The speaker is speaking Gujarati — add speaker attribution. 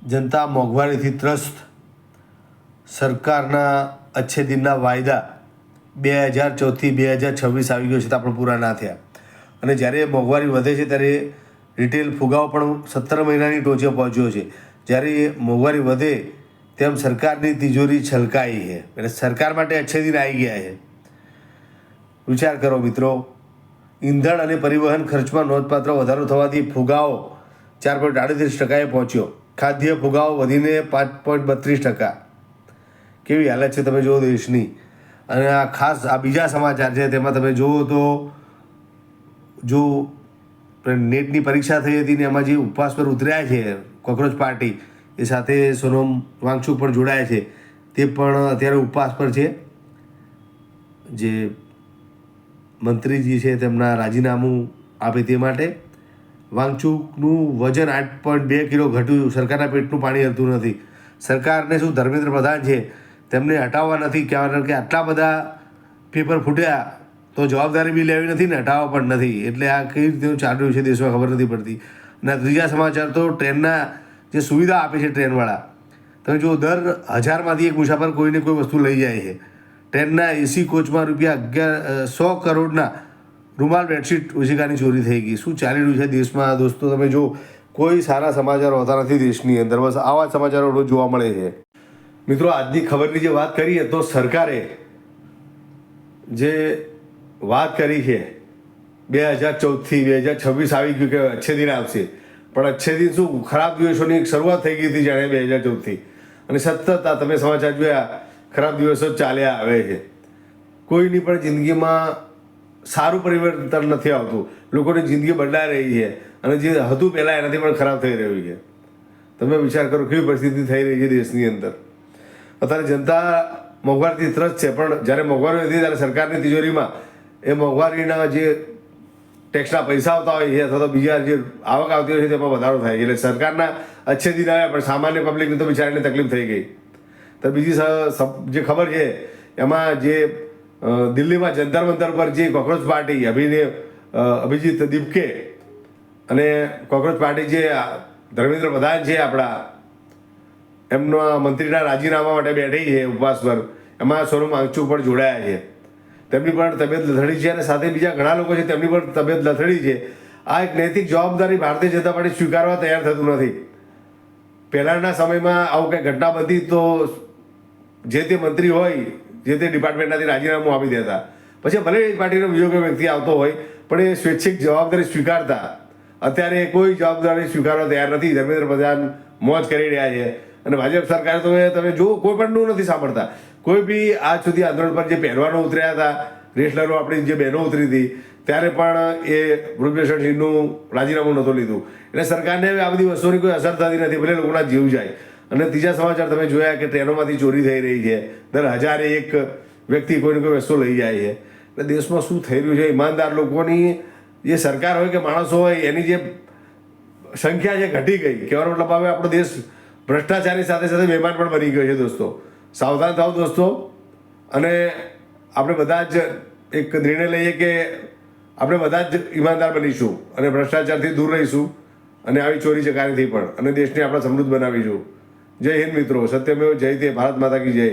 Speaker 1: જનતા મોંઘવારીથી ત્રસ્ત, સરકારના અચ્છે દિનના વાયદા 2014થી 2026 આવી ગયો છે તો આપણે પૂરા ના થયા. અને જ્યારે મોંઘવારી વધે છે ત્યારે રિટેલ ફુગાવો પણ 17 મહિનાની ટોચે પહોંચ્યો છે. જ્યારે મોંઘવારી વધે તેમ સરકારની તિજોરી છલકાઈ છે, એટલે સરકાર માટે અચ્છે દિન આવી ગયા છે. વિચાર કરો મિત્રો, ઈંધણ અને પરિવહન ખર્ચમાં નોંધપાત્ર વધારો થવાથી ફુગાવો 4.38% પહોંચ્યો. ખાદ્ય ફુગાવો વધીને 5.32%. કેવી હાલત છે તમે જુઓ દેશની. અને આ ખાસ આ બીજા સમાચાર છે, તેમાં તમે જુઓ તો જો નેટની પરીક્ષા થઈ હતી ને એમાં જે ઉપવાસ પર ઉતર્યા છે કોકરોચ પાર્ટી, એ સાથે સોનમ વાંગચુક પણ જોડાયા છે, તે પણ અત્યારે ઉપવાસ પર છે. જે મંત્રીજી છે તેમના રાજીનામું આપે તે માટે. વાંગચુકનું વજન 8.2 કિલો ઘટ્યું. સરકારના પેટનું પાણી હલતું નથી. સરકારને શું ધર્મેન્દ્ર પ્રધાન છે તેમને હટાવવા નથી, કારણ કે આટલા બધા પેપર ફૂટ્યા તો જવાબદારી બી લેવી નથી ને હટાવવા પણ નથી. એટલે આ કઈ રીતે ચાલી રહ્યું છે દેશમાં ખબર નથી પડતી. અને ત્રીજા સમાચાર તો ટ્રેનના જે સુવિધા આપે છે ટ્રેનવાળા, તમે જો દર 1000માંથી એક મુસાફર કોઈને કોઈ વસ્તુ લઈ જાય છે. ટ્રેનના એસી કોચમાં ₹100 કરોડના રૂમાલ બેડશીટ ઓશિકાની ચોરી થઈ ગઈ. શું ચાલી રહ્યું છે દેશમાં દોસ્તો? તમે જો કોઈ સારા સમાચાર હોતા નથી દેશની અંદર, બસ આવા સમાચારો રોજ જોવા મળે છે. મિત્રો, આજની ખબરની જે વાત કરીએ તો સરકારે જે વાત કરી છે 2014થી 2026 આવી ગયું કે અચ્છે દિન આવશે, પણ અચ્છે દિન શું, ખરાબ દિવસોની એક શરૂઆત થઈ ગઈ હતી જાણે 2014થી. અને સતત આ તમે સમાચાર જોયા, ખરાબ દિવસો જ ચાલ્યા આવે છે. કોઈની પણ જિંદગીમાં સારું પરિવર્તન નથી આવતું. લોકોની જિંદગી બદલાઈ રહી છે અને જે હતું પહેલાં એનાથી પણ ખરાબ થઈ રહ્યું છે. તમે વિચાર કરો કેવી પરિસ્થિતિ થઈ રહી છે દેશની અંદર. અત્યારે જનતા મોંઘવારીથી ત્રસ્ત છે, પણ જ્યારે મોંઘવારી હતી ત્યારે સરકારની તિજોરીમાં એ મોંઘવારીના જે ટેક્સના પૈસા આવતા હોય છે અથવા તો બીજા જે આવક આવતી હોય છે તેમાં વધારો થાય છે. એટલે સરકારના અચ્છે દિન આવ્યા, પણ સામાન્ય પબ્લિકને તો બિચારીને તકલીફ થઈ ગઈ. તો બીજી જે ખબર છે એમાં જે દિલ્હીમાં જંતર મંતર પર જે કોકરોચ પાર્ટી અભિજીત દીપકે અને કોકરોચ પાર્ટી જે ધર્મેન્દ્ર પ્રધાન છે આપણા, એમના મંત્રીના રાજીનામા માટે બેઠી છે ઉપવાસ પર, એમાં સોનમ વાંગચુક પણ જોડાયા છે. તેમની પણ તબિયત લથડી છે અને સાથે બીજા ઘણા લોકો છે તેમની પણ તબિયત લથડી છે. આ એક નૈતિક જવાબદારી ભારતીય જનતા પાર્ટી સ્વીકારવા તૈયાર થતું નથી. પહેલાંના સમયમાં આવું કંઈ ઘટના બનતી તો જે તે મંત્રી હોય જે તે ડિપાર્ટમેન્ટનાથી રાજીનામું આપી દેતા. પછી ભલે એ પાર્ટીનો બીજો કોઈ વ્યક્તિ આવતો હોય પણ એ સ્વૈચ્છિક જવાબદારી સ્વીકારતા. અત્યારે કોઈ જવાબદારી સ્વીકારવા તૈયાર નથી. ધર્મેન્દ્ર પ્રધાન મોજ કરી રહ્યા છે અને ભાજપ સરકાર તો તમે જો કોઈ પણનું નથી સાંભળતા. કોઈ બી આજ સુધી આંદોલન પર જે પહેલવાનો ઉતર્યા હતા, રેસલરો આપણી જે બહેનો ઉતરી હતી, ત્યારે પણ એ રૂપેશ સિંહનું રાજીનામું નહોતું લીધું. એટલે સરકારને આ બધી વસ્તુની કોઈ અસર થતી નથી, ભલે લોકોના જીવ જાય. અને ત્રીજા સમાચાર તમે જોયા કે ટ્રેનોમાંથી ચોરી થઈ રહી છે. દર 1001 વ્યક્તિ કોઈને કોઈ વસ્તુ લઈ જાય છે. એટલે દેશમાં શું થઈ રહ્યું છે? ઈમાનદાર લોકોની જે સરકાર હોય કે માણસો હોય એની જે સંખ્યા છે ઘટી ગઈ. કહેવાનો મતલબ હવે આપણો દેશ ભ્રષ્ટાચારની સાથે સાથે મહેમાન પણ બની ગયો છે દોસ્તો. સાવધાન થાવ દોસ્તો. અને આપણે બધા જ એક નિર્ણય લઈએ કે આપણે બધા જ ઈમાનદાર બનીશું અને ભ્રષ્ટાચારથી દૂર રહીશું અને આવી ચોરી ચકારીથી પણ, અને દેશને આપણે સમૃદ્ધ બનાવીશું. જય હિન્દ મિત્રો. સત્યમેવ જયતે. ભારત માતા કી જય.